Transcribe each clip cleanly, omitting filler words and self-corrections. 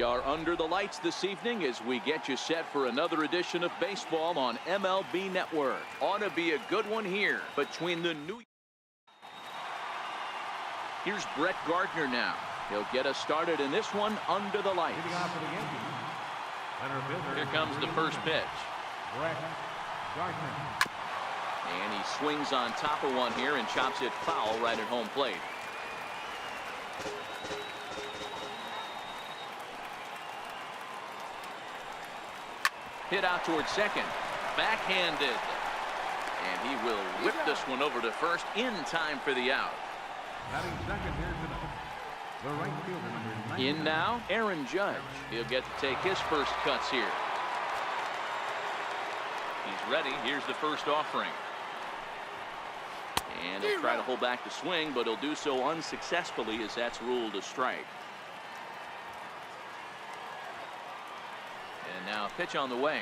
are under the lights this evening as we get you set for another edition of baseball on MLB Network. Ought to be a good one here between the New. Here's Brett Gardner now. He'll get us started in this one under the lights. Here comes the first pitch. Brett Gardner. And he swings on top of one here and chops it foul right at home plate. Hit out towards second. Backhanded. And he will whip this one over to first in time for the out. Batting second here tonight, the right fielder, number 9. In now, Aaron Judge. He'll get to take his first cuts here. He's ready. Here's the first offering. And he'll try to hold back the swing, but he'll do so unsuccessfully as that's ruled a strike. And now pitch on the way.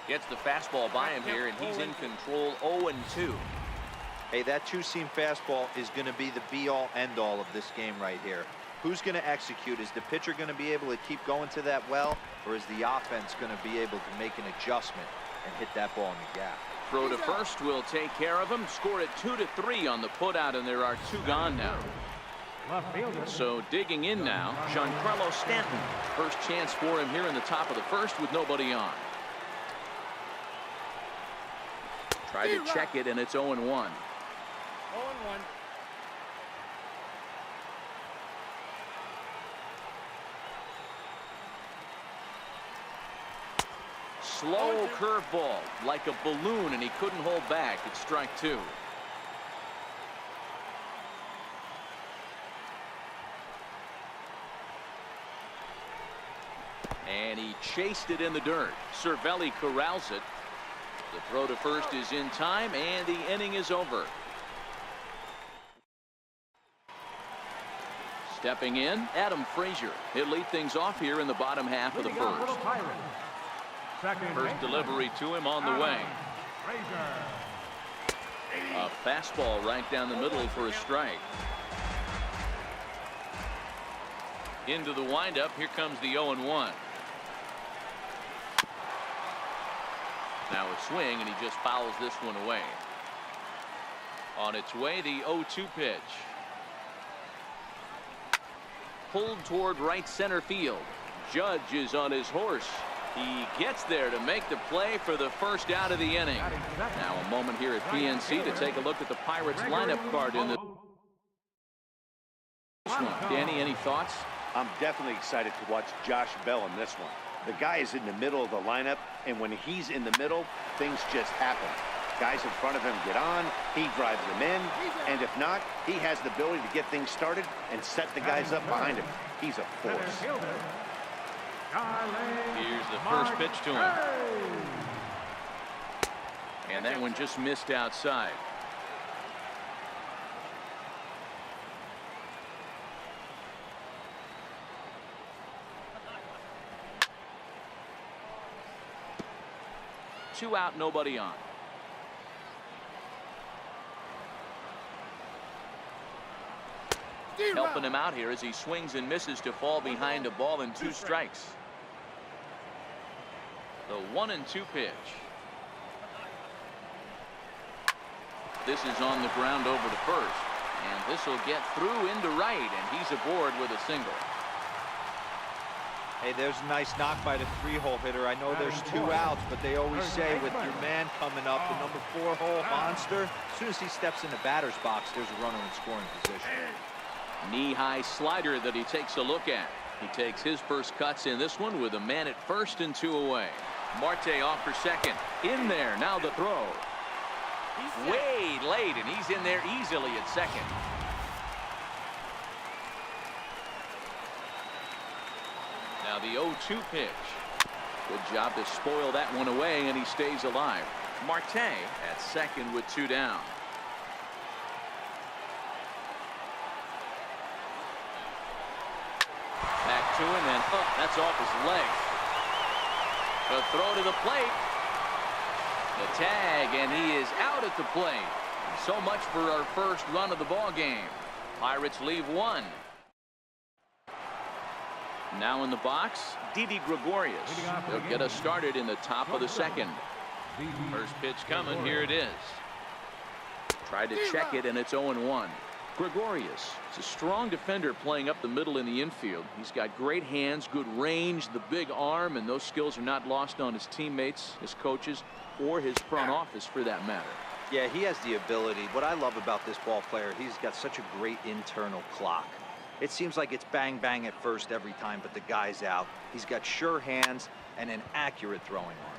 Gets the fastball by him here, and he's in control 0-2. Hey, that two-seam fastball is going to be the be-all, end-all of this game right here. Who's going to execute? Is the pitcher going to be able to keep going to that well, or is the offense going to be able to make an adjustment and hit that ball in the gap? Throw to first will take care of him. Score it 2-3 on the putout, and there are two gone now. So digging in now, Giancarlo Stanton. First chance for him here in the top of the first with nobody on. Try to check it, and it's 0-1. 0-1. Slow curveball, like a balloon, and he couldn't hold back. It's strike two. And he chased it in the dirt. Cervelli corrals it. The throw to first is in time, and the inning is over. Stepping in, Adam Frazier. He'll lead things off here in the bottom half of the first. First delivery to him on the way. A fastball right down the middle for a strike. Into the windup. Here comes the 0-1. Now a swing, and he just fouls this one away. On its way, the 0-2 pitch. Pulled toward right center field. Judge is on his horse. He gets there to make the play for the first out of the inning. Now a moment here at PNC to take a look at the Pirates lineup card in the one. Danny, any thoughts? I'm definitely excited to watch Josh Bell in this one. The guy is in the middle of the lineup, and when he's in the middle, things just happen. Guys in front of him get on, he drives them in, and if not, he has the ability to get things started and set the guys up behind him. He's a force. Here's the first pitch to him. And that one just missed outside. Two out, nobody on. Helping him out here as he swings and misses to fall behind a ball and two strikes. The 1-2 pitch. This is on the ground over to first, and this will get through into right, and he's aboard with a single. Hey, there's a nice knock by the 3-hole hitter. I know there's 2 outs, but they always say with your man coming up, the number 4-hole monster, as soon as he steps in the batter's box, there's a runner in scoring position. Knee-high slider that he takes a look at. He takes his first cuts in this one with a man at first and 2 away. Marte off for second. In there, now the throw. Way late, and he's in there easily at second. Now the 0-2 pitch. Good job to spoil that one away, and he stays alive. Marte at second with 2 down. Back to him, and that's off his leg. The throw to the plate. The tag, and he is out at the plate. So much for our first run of the ball game. Pirates leave 1. Now in the box, Didi Gregorius. They'll get us started in the top of the second. First pitch coming. Here it is. Tried to check it, and it's 0-1. Gregorius is a strong defender playing up the middle in the infield. He's got great hands, good range, the big arm, and those skills are not lost on his teammates, his coaches, or his front office for that matter. Yeah, he has the ability. What I love about this ball player, he's got such a great internal clock. It seems like it's bang bang at first every time, but the guy's out. He's got sure hands and an accurate throwing arm.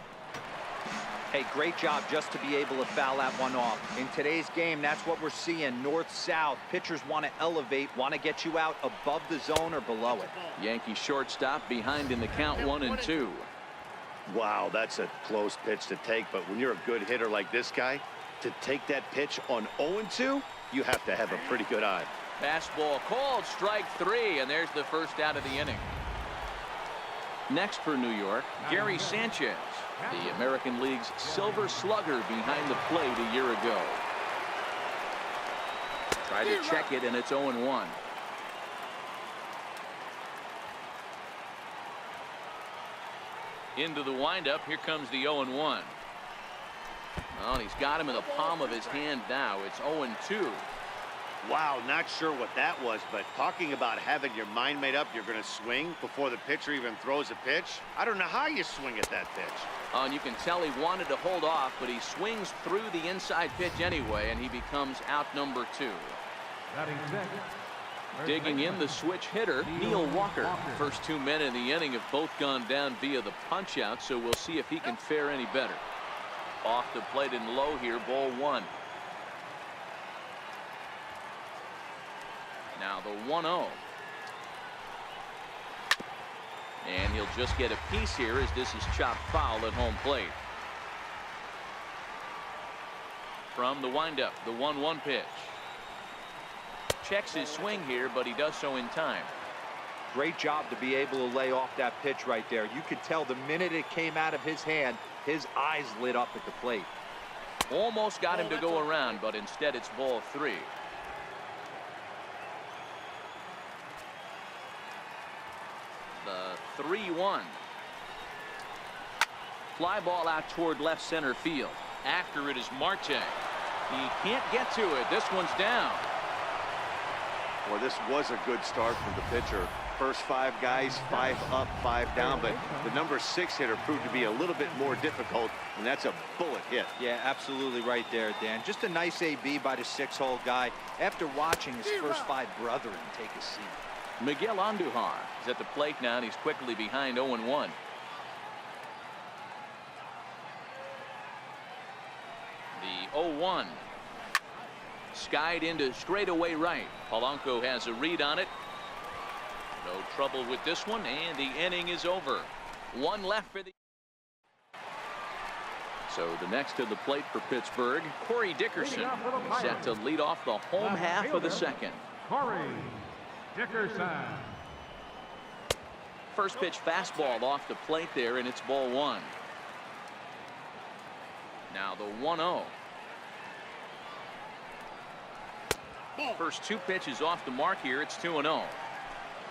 Hey, great job just to be able to foul that one off. In today's game, that's what we're seeing. North-south. Pitchers want to elevate, want to get you out above the zone or below it. Yankee shortstop behind in the count 1-2. Wow, that's a close pitch to take, but when you're a good hitter like this guy, to take that pitch on 0-2, you have to have a pretty good eye. Fastball called, strike 3, and there's the first out of the inning. Next for New York, Gary Sanchez, the American League's Silver Slugger behind the plate a year ago. Try to check it, and it's 0-1. Into the windup. Here comes the 0-1. Well, he's got him in the palm of his hand now. It's 0-2. Wow, not sure what that was, but talking about having your mind made up, you're going to swing before the pitcher even throws a pitch. I don't know how you swing at that pitch. And you can tell he wanted to hold off, but he swings through the inside pitch anyway, and he becomes out number 2. Digging in, the switch hitter, Neil Walker. First 2 men in the inning have both gone down via the punch out, so we'll see if he can fare any better. Off the plate and low here, ball 1. Now the 1-0. And he'll just get a piece here as this is chopped foul at home plate. From the windup, the 1-1 pitch. Checks his swing here, but he does so in time. Great job to be able to lay off that pitch right there. You could tell the minute it came out of his hand, his eyes lit up at the plate. Almost got him to go around, but instead it's ball 3. The 3-1. Fly ball out toward left center field. After it is Marte. He can't get to it. This one's down. Well, this was a good start from the pitcher. First 5 guys, 5 up, 5 down, but the number 6 hitter proved to be a little bit more difficult, and that's a bullet hit. Yeah, absolutely right there, Dan. Just a nice AB by the 6-hole guy after watching his first 5 brethren take a seat. Miguel Andujar is at the plate now, and he's quickly behind 0-1. The 0-1. Skied into straightaway right. Polanco has a read on it. No trouble with this one, and the inning is over. 1 left for the... So the next to the plate for Pittsburgh, Corey Dickerson, set to lead off the home half of the second. Corey Dickerson. First pitch fastball off the plate there, and it's ball 1. Now the 1-0. First 2 pitches off the mark here. It's 2-0.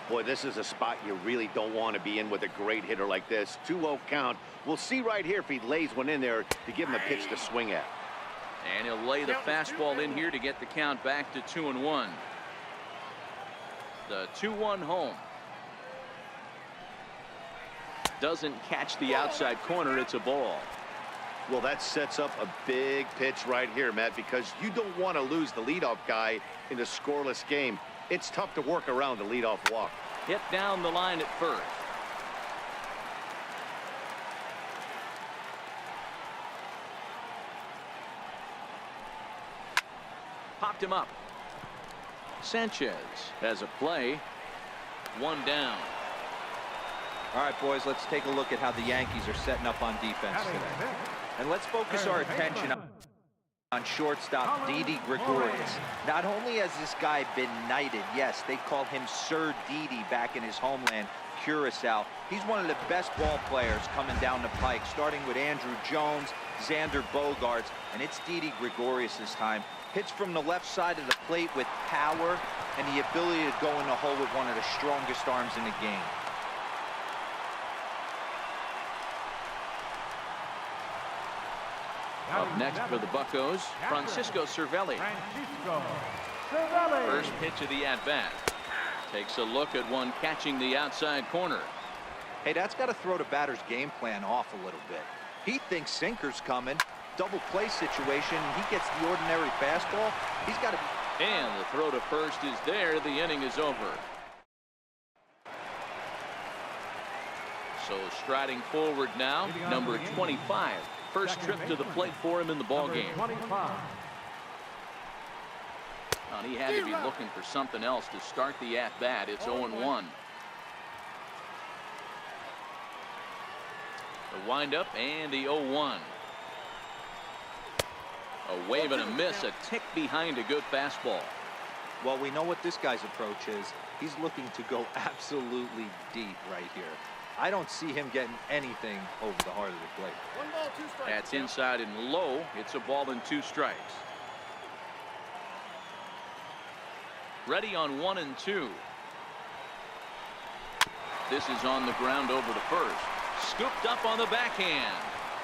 Boy, this is a spot you really don't want to be in with a great hitter like this. 2-0 count. We'll see right here if he lays one in there to give him a pitch to swing at. And he'll lay the fastball in here to get the count back to 2-1. The 2-1 home. Doesn't catch the outside corner. It's a ball. Well, that sets up a big pitch right here, Matt, because you don't want to lose the leadoff guy in a scoreless game. It's tough to work around the leadoff walk. Hit down the line at first. Popped him up. Sanchez has a play. 1 down. All right, boys, let's take a look at how the Yankees are setting up on defense today. And let's focus our attention on shortstop Didi Gregorius. Not only has this guy been knighted, yes, they call him Sir Didi back in his homeland, Curacao. He's one of the best ball players coming down the pike, starting with Andrew Jones, Xander Bogaerts, and it's Didi Gregorius this time. Hits from the left side of the plate with power and the ability to go in the hole with one of the strongest arms in the game. Up next for the Buccos, Francisco Cervelli. First pitch of the at-bat. Takes a look at one catching the outside corner. Hey, that's got to throw the batter's game plan off a little bit. He thinks sinker's coming. Double play situation. He gets the ordinary fastball. He's got to. And the throw to first is there. The inning is over. So striding forward now, number 25. First trip to the plate for him in the ball game. And he had to be looking for something else to start the at-bat. It's 0-1. The windup and the 0-1. A wave and a miss, a tick behind a good fastball. Well, we know what this guy's approach is. He's looking to go absolutely deep right here. I don't see him getting anything over the heart of the plate. 1 ball, 2 strikes. That's inside and low. It's a ball and 2 strikes. Ready on 1 and 2. This is on the ground over to first. Scooped up on the backhand.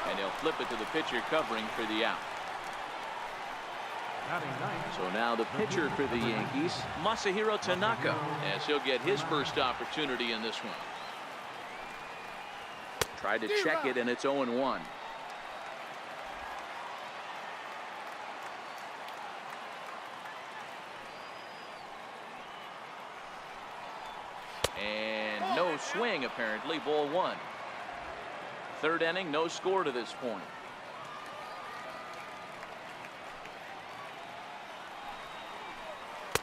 And he'll flip it to the pitcher covering for the out. So now the pitcher for the Yankees, Masahiro Tanaka, as he'll get his first opportunity in this one. Tried to check it, and it's 0-1. And no swing, apparently. Ball 1. Third inning, no score to this point.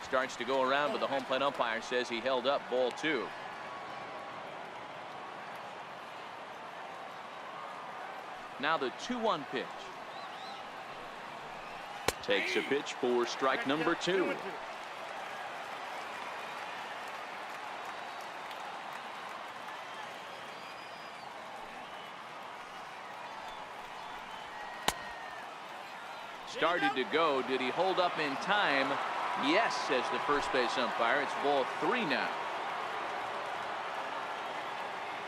Starts to go around, but the home plate umpire says he held up. Ball 2. Now the 2-1 pitch. Takes a pitch for strike number 2. Started to go. Did he hold up in time? Yes, says the first base umpire. It's ball 3 now.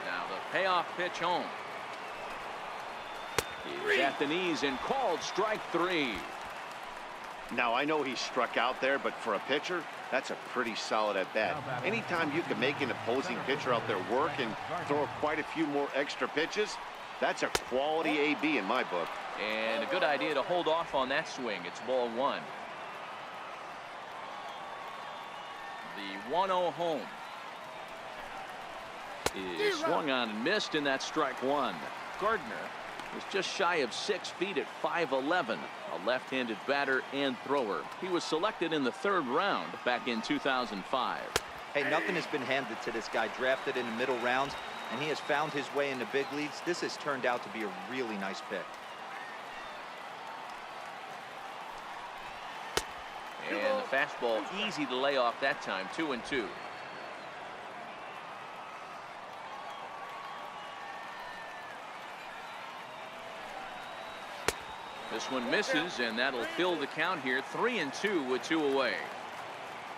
Now the payoff pitch home. He's at the knees and called strike 3. Now, I know he struck out there, but for a pitcher, that's a pretty solid at bat. Anytime you can make an opposing pitcher out there work and throw quite a few more extra pitches, that's a quality AB in my book. And a good idea to hold off on that swing. It's ball 1. The 1-0 home is swung on and missed, and that's strike 1. Gardner was just shy of 6 feet at 5'11", a left-handed batter and thrower. He was selected in the 3rd round back in 2005. Hey, nothing has been handed to this guy. Drafted in the middle rounds, and he has found his way in the big leagues. This has turned out to be a really nice pick. And the fastball easy to lay off that time. 2-2. This one misses, and that'll fill the count here. 3-2 with 2 away.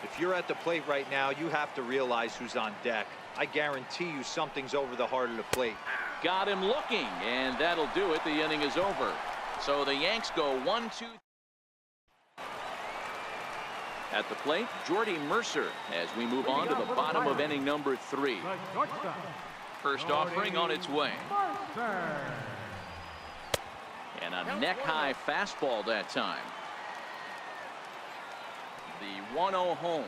If you're at the plate right now, you have to realize who's on deck. I guarantee you something's over the heart of the plate. Got him looking, and that'll do it. The inning is over. So the Yanks go 1-2. At the plate, Jordy Mercer, as we move on to the bottom of inning number 3. First offering on its way. And a neck-high fastball that time. The 1-0 home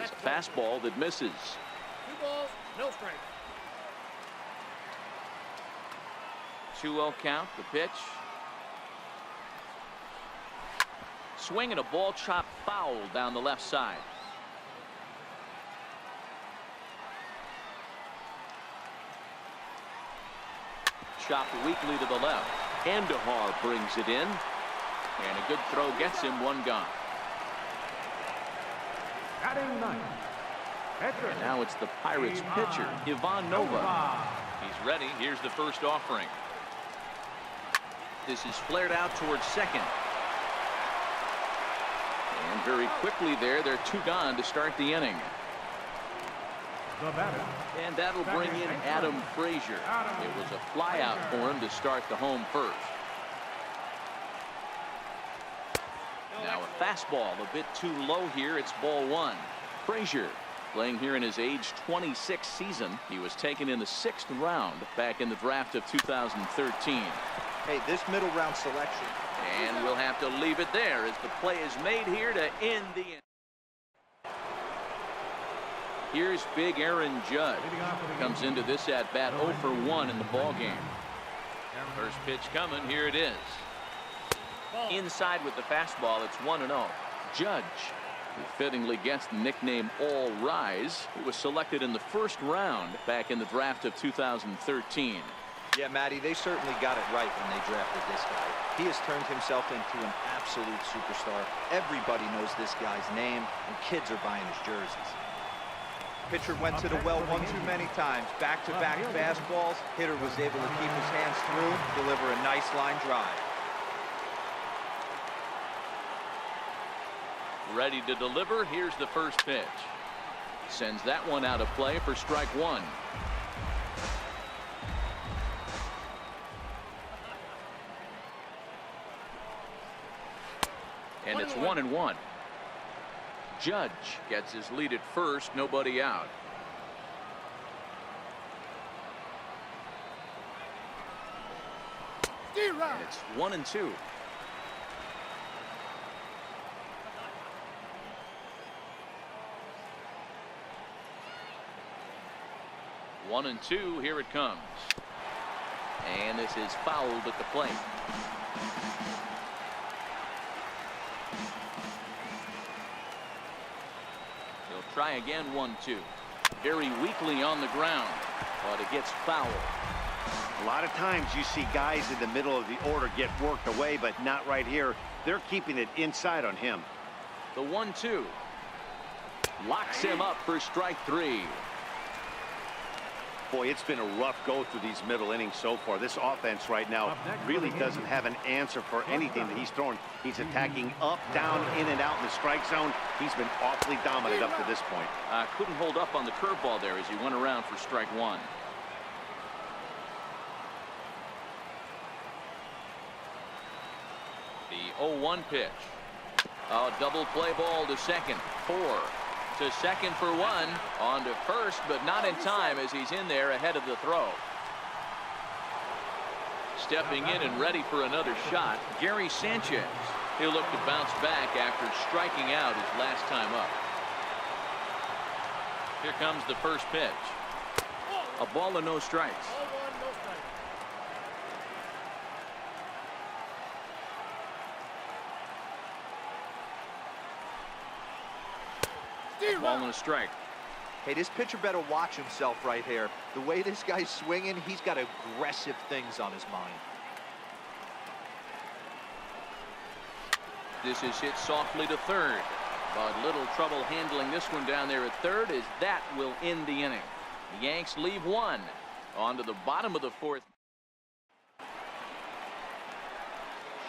is a fastball that misses. 2 balls, no strike. 2-0 count, the pitch. Swing and a ball chopped foul down the left side. Chopped weakly to the left. Andahar brings it in. And a good throw gets him 1 gone. Batting 9. And now it's the Pirates pitcher, Ivan Nova. He's ready. Here's the first offering. This is flared out towards second. And very quickly there, they're 2 gone to start the inning. The batter. And that'll bring in Adam Frazier. It was a flyout for him to start the home first. Now a fastball a bit too low here. It's ball one. Frazier playing here in his age 26 season. He was taken in the 6th round back in the draft of 2013. Hey, this middle round selection. And we'll have to leave it there as the play is made here to end the inning. Here's big Aaron Judge. Comes into this at bat 0 for 1 in the ball game. First pitch coming. Here it is. Inside with the fastball. It's 1-0. Judge, who fittingly gets the nickname All Rise, who was selected in the 1st round back in the draft of 2013. Yeah, Matty, they certainly got it right when they drafted this guy. He has turned himself into an absolute superstar. Everybody knows this guy's name, and kids are buying his jerseys. Pitcher went to the well one too many times. Back-to-back fastballs. Hitter was able to keep his hands through, deliver a nice line drive. Ready to deliver. Here's the first pitch. Sends that one out of play for strike one. And it's 1-1. Judge gets his lead at first, nobody out. And it's 1-2. One and two, here it comes. And this is fouled at the plate. He'll try again, 1-2. Very weakly on the ground, but it gets fouled. A lot of times you see guys in the middle of the order get worked away, but not right here. They're keeping it inside on him. The 1-2 locks him up for strike three. Boy, it's been a rough go through these middle innings so far. This offense right now really doesn't have an answer for anything that he's throwing. He's attacking up, down, in and out in the strike zone. He's been awfully dominant up to this point. Couldn't hold up on the curveball there as he went around for strike one. The 0-1 pitch. A double play ball to second. 4 to second for 1. On to first, but not in time as he's in there ahead of the throw. Stepping in and ready for another shot, Gary Sanchez. He'll look to bounce back after striking out his last time up. Here comes the first pitch. A ball and no strikes. A ball and a strike. Hey, this pitcher better watch himself right here. The way this guy's swinging, he's got aggressive things on his mind. This is hit softly to third, but little trouble handling this one down there at third, as that will end the inning. The Yanks leave one. On to the bottom of the fourth.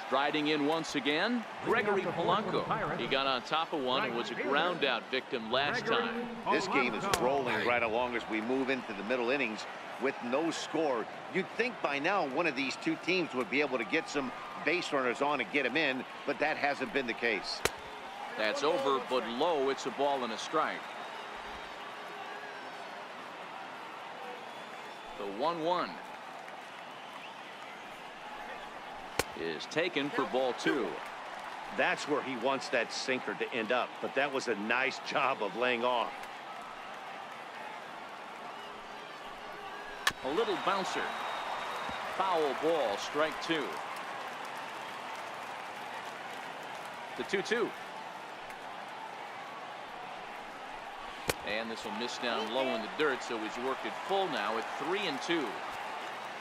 Striding in once again, Gregory Polanco. He got on top of one and was a ground out victim last time. This game is rolling right along as we move into the middle innings with no score. You'd think by now one of these two teams would be able to get some base runners on and get them in, but that hasn't been the case. That's over, but low. It's a ball and a strike. The 1-1 is taken for ball 2. That's where he wants that sinker to end up, but that was a nice job of laying off. A little bouncer. Foul ball, strike 2. The 2-2. And this will miss down low in the dirt, so he's worked it full now at 3-2.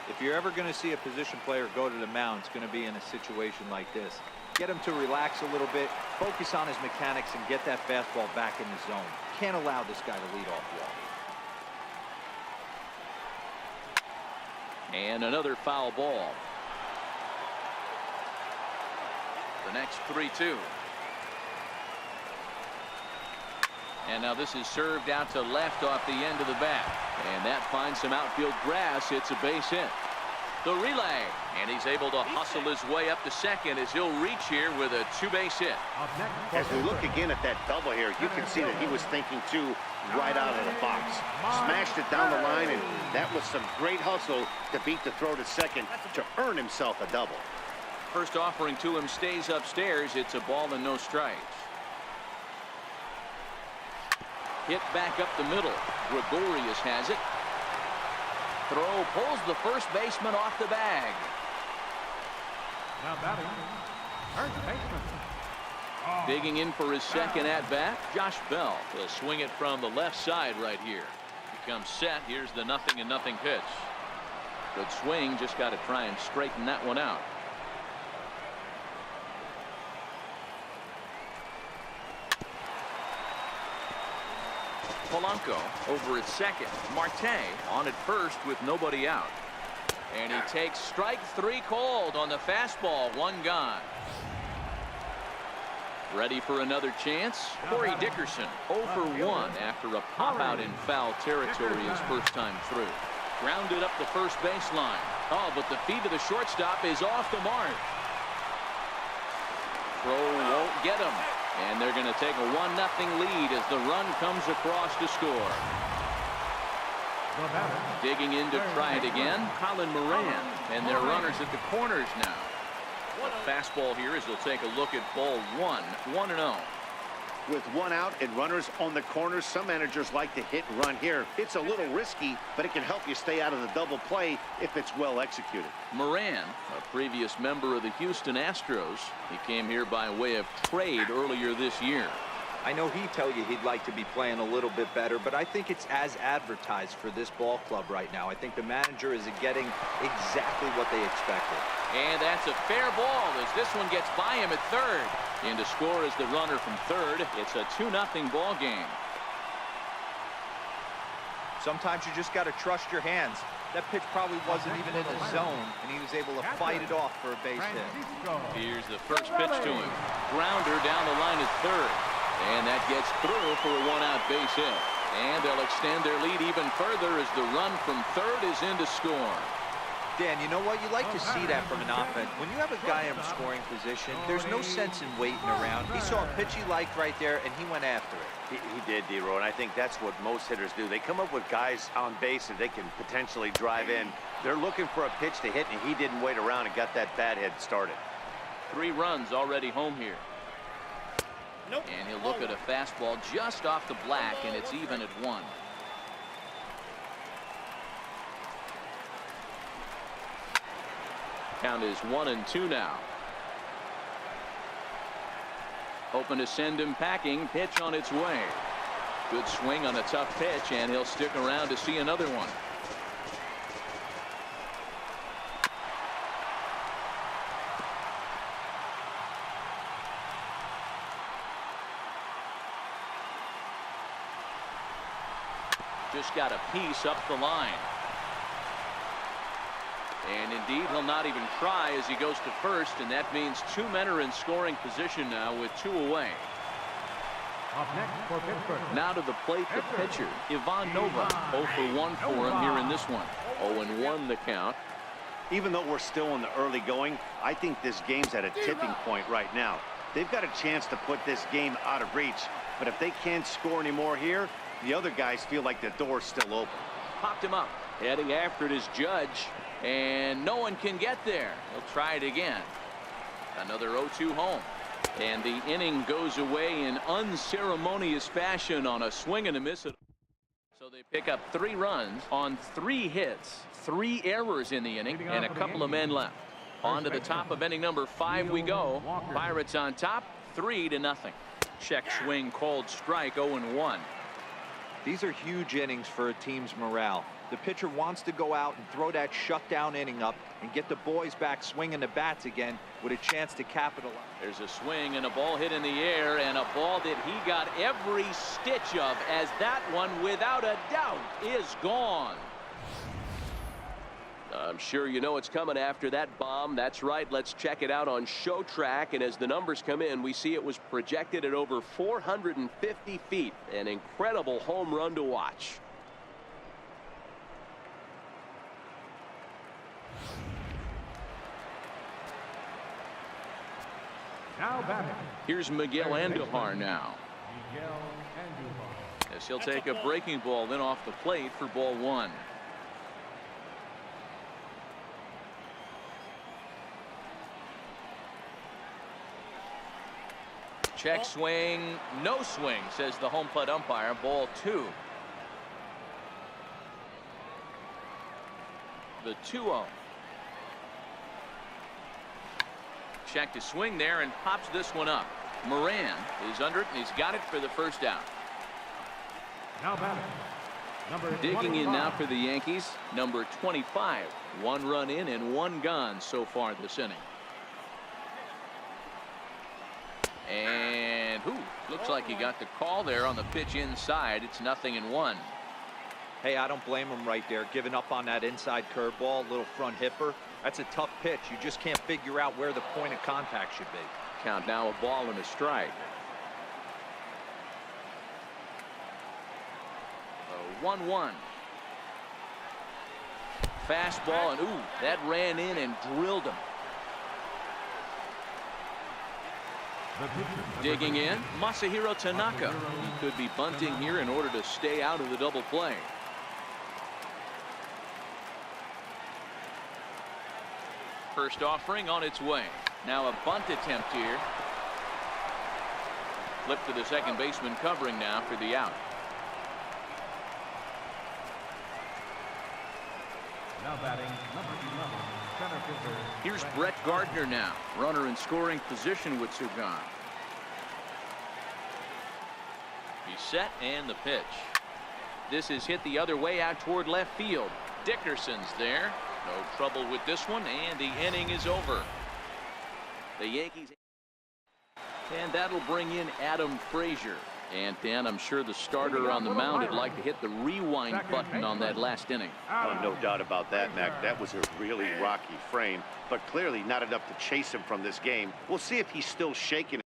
If you're ever going to see a position player go to the mound, it's going to be in a situation like this. Get him to relax a little bit, focus on his mechanics, and get that fastball back in the zone. Can't allow this guy to lead off well. And another foul ball. The next 3-2. And now this is served out to left off the end of the bat. And that finds some outfield grass. It's a base hit. The relay. And he's able to hustle his way up to second as he'll reach here with a two-base hit. As we look again at that double here, you can see that he was thinking too right out of the box. Smashed it down the line, and that was some great hustle to beat the throw to second to earn himself a double. First offering to him stays upstairs. It's a ball and no strikes. Hit back up the middle. Gregorius has it. Throw pulls the first baseman off the bag. Now batting, first baseman. Digging in for his second at bat, Josh Bell. He'll swing it from the left side right here. He comes set. Here's the 0-0 pitch. Good swing. Just got to try and straighten that one out. Polanco over at second. Marte on at first with nobody out. And he takes strike 3 called on the fastball. 1 gone. Ready for another chance. Corey Dickerson 0 for 1 after a pop out in foul territory his first time through. Grounded up the first baseline. Oh, but the feet of the shortstop is off the mark. Throw won't get him. And they're going to take a 1-0 lead as the run comes across to score. Digging in to try it again, Colin Moran. And their runners at the corners now. A fastball here as he'll take a look at ball 1. 1-0. With 1 out and runners on the corners, some managers like to hit and run here. It's a little risky, but it can help you stay out of the double play if it's well executed. Moran, a previous member of the Houston Astros. He came here by way of trade earlier this year. I know he'd tell you he'd like to be playing a little bit better, but I think it's as advertised for this ball club right now. I think the manager is getting exactly what they expected. And that's a fair ball as this one gets by him at third. In to score is the runner from third. It's a 2-0 ball game. Sometimes you just got to trust your hands. That pitch probably wasn't even in the zone, and he was able to fight it off for a base hit. Here's the first pitch to him. Grounder down the line at third. And that gets through for a 1-out base hit. And they'll extend their lead even further as the run from third is in to score. Dan, you know what? You like to see that from an offense. When you have a guy in scoring position, there's no sense in waiting around. He saw a pitch he liked right there, and he went after it. He did, D-Row, and I think that's what most hitters do. They come up with guys on base that they can potentially drive in. They're looking for a pitch to hit, and he didn't wait around and got that bat head started. 3 runs already home here. Nope. And he'll look at a fastball just off the black, and it's even at 1. Count is 1-2 now. Hoping to send him packing. Pitch on its way. Good swing on a tough pitch, and he'll stick around to see another one. Just got a piece up the line. And indeed, he'll not even try as he goes to first, and that means 2 men are in scoring position now with 2 away. Up next for Pittsburgh. Now to the plate, the pitcher, Ivan Nova. 0 for 1 for him here in this one. 0-1 the count. Even though we're still in the early going, I think this game's at a tipping point right now. They've got a chance to put this game out of reach, but if they can't score any more here, the other guys feel like the door's still open. Popped him up. Heading after it is Judge. And no one can get there. He'll try it again. Another 0-2 home. And the inning goes away in unceremonious fashion on a swing and a miss. So they pick up 3 runs on 3 hits. 3 errors in the inning and a couple of men left. On to the top of inning number 5 we go. Pirates on top 3-0. Check swing called strike. 0-1. These are huge innings for a team's morale. The pitcher wants to go out and throw that shutdown inning up and get the boys back swinging the bats again with a chance to capitalize. There's a swing and a ball hit in the air, and a ball that he got every stitch of, as that one without a doubt is gone. I'm sure you know it's coming after that bomb. That's right. Let's check it out on Show Track. And as the numbers come in, we see it was projected at over 450 feet. An incredible home run to watch. Now batting. Here's Miguel Andujar now. Miguel Andujar. As he'll take a breaking ball then off the plate for ball one. Check swing, no swing, says the home plate umpire. Ball two. The 2-0. Check to swing there and pops this one up. Moran is under it, and he's got it for the first out. Now batting. Number Digging in 25. now for the Yankees, number 25. 1 run in and 1 gone so far this inning. And looks like he got the call there on the pitch inside. It's 0-1. Hey, I don't blame him right there, giving up on that inside curveball, little front hipper. That's a tough pitch. You just can't figure out where the point of contact should be. Count now, a ball and a strike. 1-1. Fastball, and that ran in and drilled him. Digging in, Masahiro Tanaka. He could be bunting here in order to stay out of the double play. First offering on its way. Now a bunt attempt here. Flip to the second baseman covering now for the out. Now batting. Number 11. Center fielder. Here's Brett Gardner now. Runner in scoring position with Sugan. He's set and the pitch. This is hit the other way out toward left field. Dickerson's there. No trouble with this one, and the inning is over. The Yankees. And that'll bring in Adam Frazier. And Dan, I'm sure the starter on the mound would like to hit the rewind button on that last inning. Oh, no doubt about that, Mac. That was a really rocky frame, but clearly not enough to chase him from this game. We'll see if he's still shaking.